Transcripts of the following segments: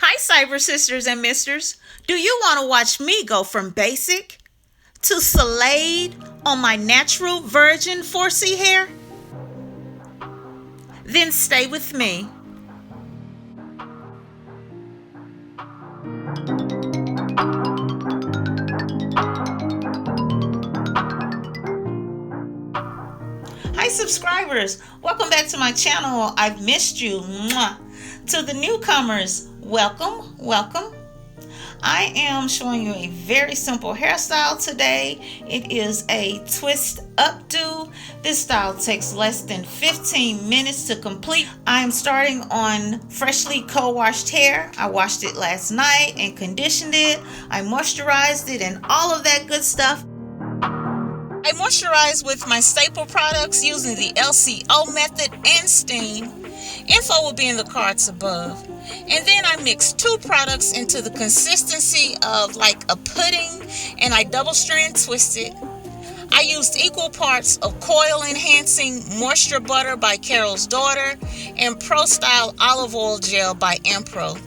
Hi, cyber sisters and misters. Do you want to watch me go from basic to Slade on my natural virgin 4C hair? Then stay with me. Hi subscribers, welcome back to my channel. I've missed you. Mwah. To the newcomers, welcome. I am showing you a very simple hairstyle today. It is a twist updo. This style takes less than 15 minutes to complete. I am starting on freshly co-washed hair. I washed it last night and conditioned it. I moisturized it and all of that good stuff. I moisturize with my staple products using the LCO method and steam. Info will be in the cards above. And then I mix two products into the consistency of like a pudding, and I double strand twist it. I used equal parts of Coil Enhancing Moisture Butter by Carol's Daughter and Pro Style Olive Oil Gel by Ampro.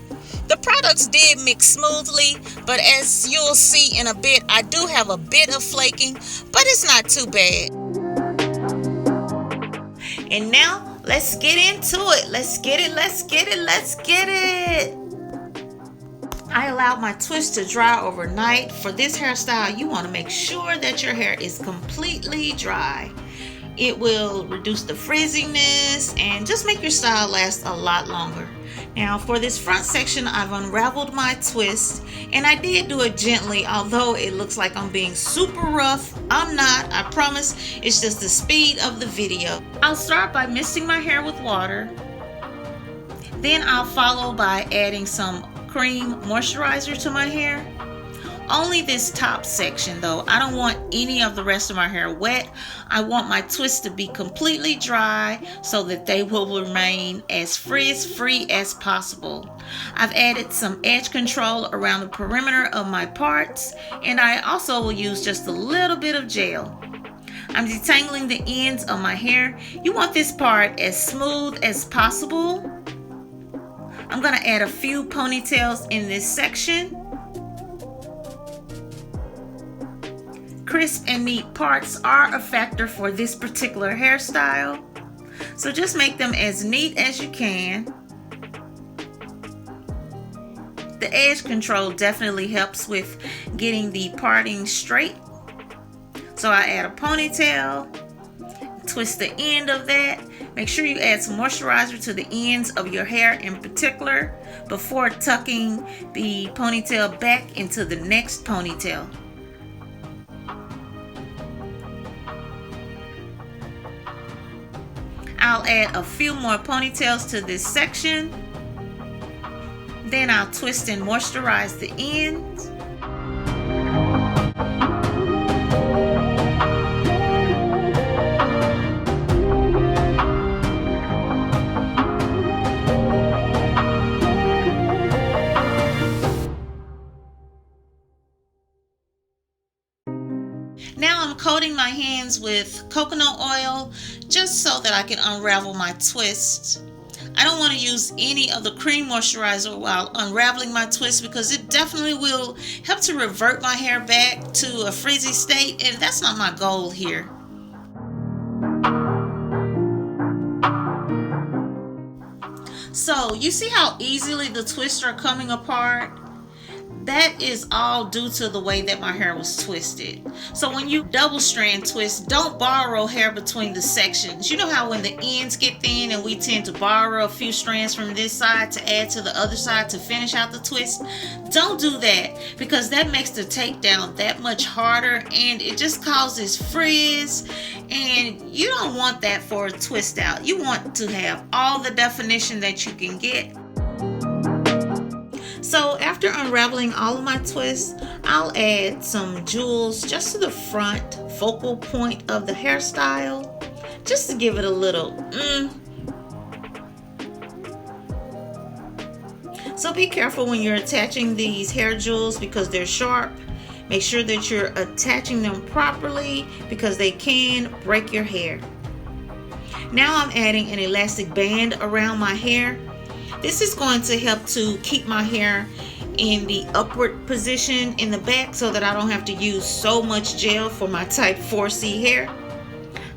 The products did mix smoothly, but as you'll see in a bit, I do have a bit of flaking, but it's not too bad. And now, let's get into it. Let's get it. I allowed my twist to dry overnight. For this hairstyle, you want to make sure that your hair is completely dry. It will reduce the frizziness and just make your style last a lot longer. Now for this front section, I've unraveled my twist, and I did do it gently, although it looks like I'm being super rough. I'm not, I promise. It's just the speed of the video. I'll start by misting my hair with water. Then I'll follow by adding some cream moisturizer to my hair. Only this top section though. I don't want any of the rest of my hair wet. I want my twists to be completely dry so that they will remain as frizz-free as possible. I've added some edge control around the perimeter of my parts, and I also will use just a little bit of gel. I'm detangling the ends of my hair. You want this part as smooth as possible. I'm going to add a few ponytails in this section. Crisp and neat parts are a factor for this particular hairstyle, so just make them as neat as you can. The edge control definitely helps with getting the parting straight. So I add a ponytail, twist the end of that. Make sure you add some moisturizer to the ends of your hair in particular before tucking the ponytail back into the next ponytail. I'll add a few more ponytails to this section. Then I'll twist and moisturize the ends. Now I'm coating my hands with coconut oil just so that I can unravel my twist. I don't want to use any of the cream moisturizer while unraveling my twist because it definitely will help to revert my hair back to a frizzy state, and that's not my goal here. So you see how easily the twists are coming apart? That is all due to the way that my hair was twisted. So when you double strand twist, don't borrow hair between the sections. You know how when the ends get thin and we tend to borrow a few strands from this side to add to the other side to finish out the twist? Don't do that, because that makes the takedown that much harder and it just causes frizz, and you don't want that for a twist out. You want to have all the definition that you can get. So after unraveling all of my twists, I'll add some jewels just to the front focal point of the hairstyle, just to give it a little So be careful when you're attaching these hair jewels because they're sharp. Make sure that you're attaching them properly because they can break your hair. Now I'm adding an elastic band around my hair. This is going to help to keep my hair in the upward position in the back so that I don't have to use so much gel for my type 4C hair.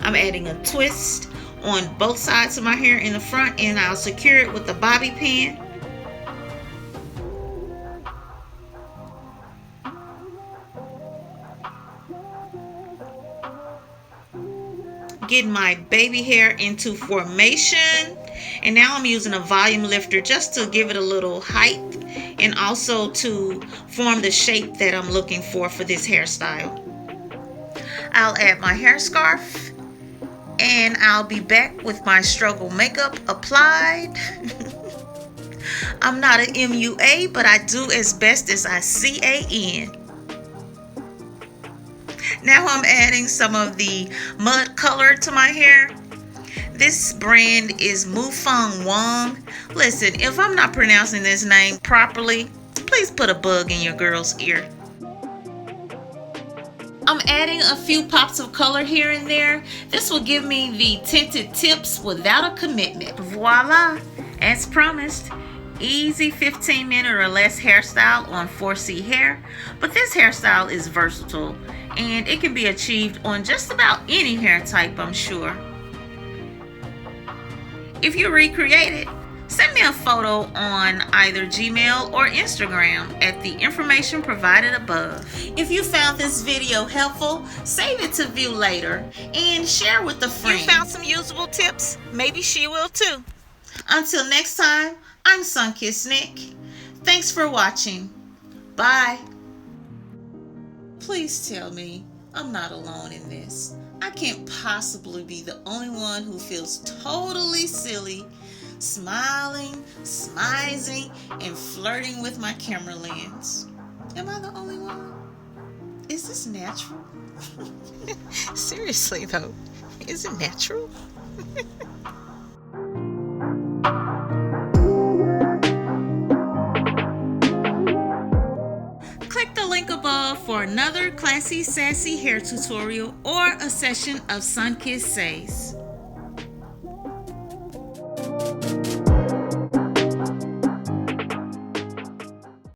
I'm adding a twist on both sides of my hair in the front, and I'll secure it with a bobby pin. Getting my baby hair into formation, and now I'm using a volume lifter just to give it a little height and also to form the shape that I'm looking for this hairstyle. I'll add my hair scarf, and I'll be back with my struggle makeup applied. I'm not an MUA, but I do as best as I CAN. Now I'm adding some of the mud color to my hair. This brand is Mufeng Wong. Listen, if I'm not pronouncing this name properly, please put a bug in your girl's ear. I'm adding a few pops of color here and there. This will give me the tinted tips without a commitment. Voila! As promised, easy 15-minute or less hairstyle on 4C hair. But this hairstyle is versatile, and it can be achieved on just about any hair type, I'm sure. If you recreate it, send me a photo on either Gmail or Instagram at the information provided above. If you found this video helpful, save it to view later and share with a friend. You found some usable tips? Maybe she will too. Until next time, I'm Sunkissed Nic. Thanks for watching. Bye. Please tell me I'm not alone in this. I can't possibly be the only one who feels totally silly, smiling, smizing, and flirting with my camera lens. Am I the only one? Is this natural? Seriously though, is it natural? Click the link above for another classy, sassy hair tutorial or a session of Sunkissed Says.